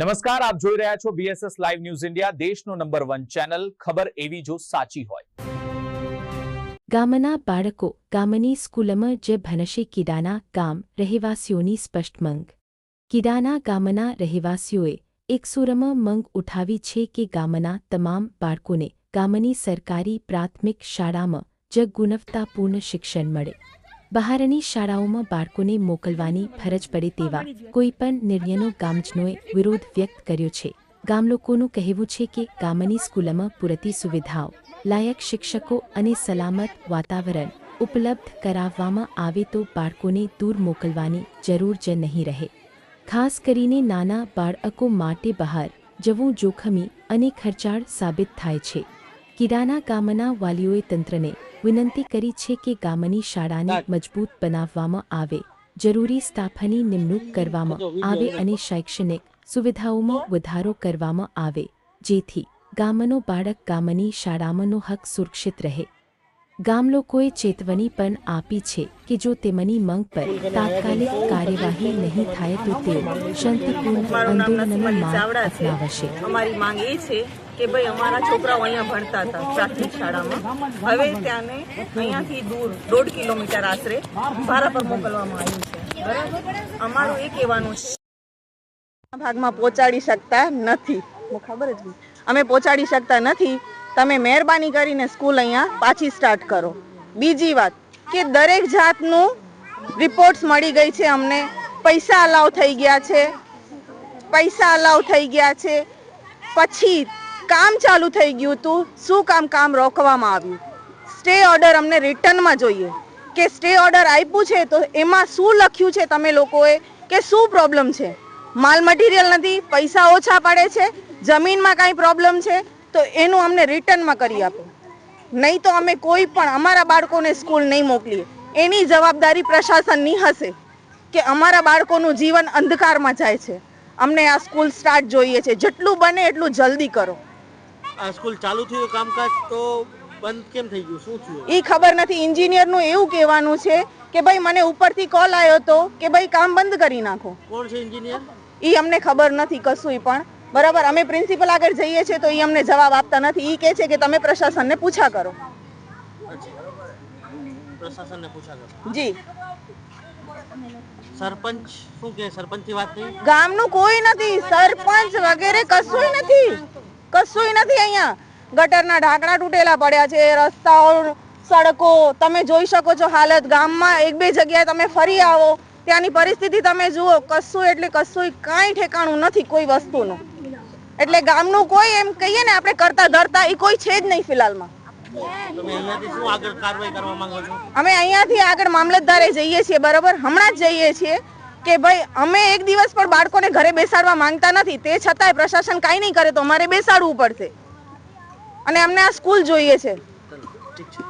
નમસ્કાર, આપ જોઈ રહ્યા છો BSS લાઈવ ન્યૂઝ ઇન્ડિયા, દેશનો નંબર 1 ચેનલ. ખબર એવી જો સાચી હોય. ગામના બાળકો ગામની સ્કૂલમાં જ ભણશે. કિડાના ગામ રહેવાસીઓની સ્પષ્ટ માંગ. કિડાના ગામના રહેવાસીઓએ એક સુરમાં માંગ ઉઠાવી છે કે ગામના તમામ બાળકોને ગામની સરકારી પ્રાથમિક શાળામાં જ ગુણવત્તાપૂર્ણ શિક્ષણ મળે. બહારની શાળાઓમાં બાળકોને મોકલવાની ફરજ પડે તેવા કોઈપણ નિર્ણયનો ગામજનોએ વિરોધ વ્યક્ત કર્યો છે. ગામલોકોનું કહેવું છે કે ગામની સ્કૂલોમાં પૂરતી સુવિધાઓ, લાયક શિક્ષકો અને સલામત વાતાવરણ ઉપલબ્ધ કરાવવામાં આવે તો બાળકોને દૂર મોકલવાની જરૂર જ નહીં રહે. ખાસ કરીને નાના બાળકો માટે બહાર જવું જોખમી અને ખર્ચાળ સાબિત થાય છે. કિડાના ગામના વાલીઓએ તંત્રને વિનંતી કરી છે કે ગામની શાળાને મજબૂત બનાવવામાં આવે, જરૂરી સ્ટાફની નિમણૂક કરવામાં આવે અને શૈક્ષણિક સુવિધાઓમાં વધારો કરવામાં આવે, જેથી ગામનો બાળક ગામની શાળામાંનો હક સુરક્ષિત રહે. ગામલોકોએ ચેતવણી પણ આપી છે કે જો તેમની માંગ પર તાત્કાલિક કાર્યવાહી નહીં થાય તો તેઓ શાંતિપૂર્ણ આંદોલનનો માર્ગ અપનાવશે. અમારી માંગ એ છે કે ભાઈ અમારા છોકરાઓ અહીંયા ભણતા હતા પ્રાથમિક શાળામાં, હવે ત્યાંને અહીંયાથી દૂર 1.5 કિલોમીટર આશરે ભાડા પર મોકલવામાં આવ્યું છે. બરાબર, અમારું એ કહેવાનું છે ભાગમાં પહોંચાડી શકતા નથી. ખબર જ અમે પહોંચાડી શકતા નથી. તમે મહેરબાની કરીને સ્કૂલ અહીંયા પાછી સ્ટાર્ટ કરો. બીજી વાત કે દરેક જાતનું રિપોર્ટ્સ મળી ગઈ છે અમને, પૈસા અલાઉ થઈ ગયા છે, પછી કામ ચાલુ થઈ ગયું હતું. શું કામ રોકવામાં આવ્યું? સ્ટે ઓર્ડર અમને રિટર્નમાં જોઈએ કે સ્ટે ઓર્ડર આપ્યું છે તો એમાં શું લખ્યું છે તમે લોકોએ, કે શું પ્રોબ્લેમ છે? માલ મટીરિયલ નથી, પૈસા ઓછા પડે છે, જમીનમાં કાંઈ પ્રોબ્લેમ છે તો એનું અમને રિટર્નમાં કરી આપો. નહીં તો અમે કોઈ પણ અમારા બાળકોને સ્કૂલ નહીં મોકલીએ. એની જવાબદારી પ્રશાસનની હશે કે અમારા બાળકોનું જીવન અંધકારમાં જાય છે. અમને આ સ્કૂલ સ્ટાર્ટ જોઈએ છે, જેટલું બને એટલું જલ્દી કરો. આ સ્કૂલ ચાલુ થયું કામકાજ તો બંધ કેમ થઈ ગયું? શું થયું એ ખબર નથી. એન્જિનિયરનું એવું કહેવાનું છે કે ભાઈ મને ઉપરથી કોલ આવ્યો હતો કે ભાઈ કામ બંધ કરી નાખો. કોણ છે એન્જિનિયર? એ અમને ખબર નથી કશું પણ. બરાબર, અમે પ્રિન્સિપલ આગળ જઈએ છીએ તો એ અમને જવાબ આપતા નથી. એ કહે છે કે તમે પ્રશાસનને પૂછા કરો. પ્રશાસનને પૂછા કરો જી. સરપંચ શું કે? સરપંચની વાત નહીં, ગામનું કોઈ નથી, સરપંચ વગેરે કશુંય નથી. અહીંયા ગટરના ઢાંકણા તૂટેલા પડ્યા છે, રસ્તાઓ, સડકો તમે જોઈ શકો છો હાલત. ગામમાં 1-2 જગ્યાએ તમે ફરી આવો, ત્યાંની પરિસ્થિતિ તમે જુઓ. કશું કાંઈ ઠેકાણું નથી કોઈ વસ્તુનું. એટલે ગામનું કોઈ એમ કહીએ ને આપણે કરતા ધરતા એ કોઈ છે જ નહીં ફિલહાલમાં. અમે અહીંયાથી આગળ મામલતદારે જઈએ છીએ. બરાબર, હમણાં જ જઈએ છીએ કે ભાઈ અમે એક દિવસ પણ બાળકોને ઘરે બેસાડવા માંગતા નથી, તે છતાંય પ્રશાસન કાંઈ નહીં કરે તો અમારે બેસાડવું પડશે અને અમને આ સ્કૂલ જોઈએ છે. ઠીક છે.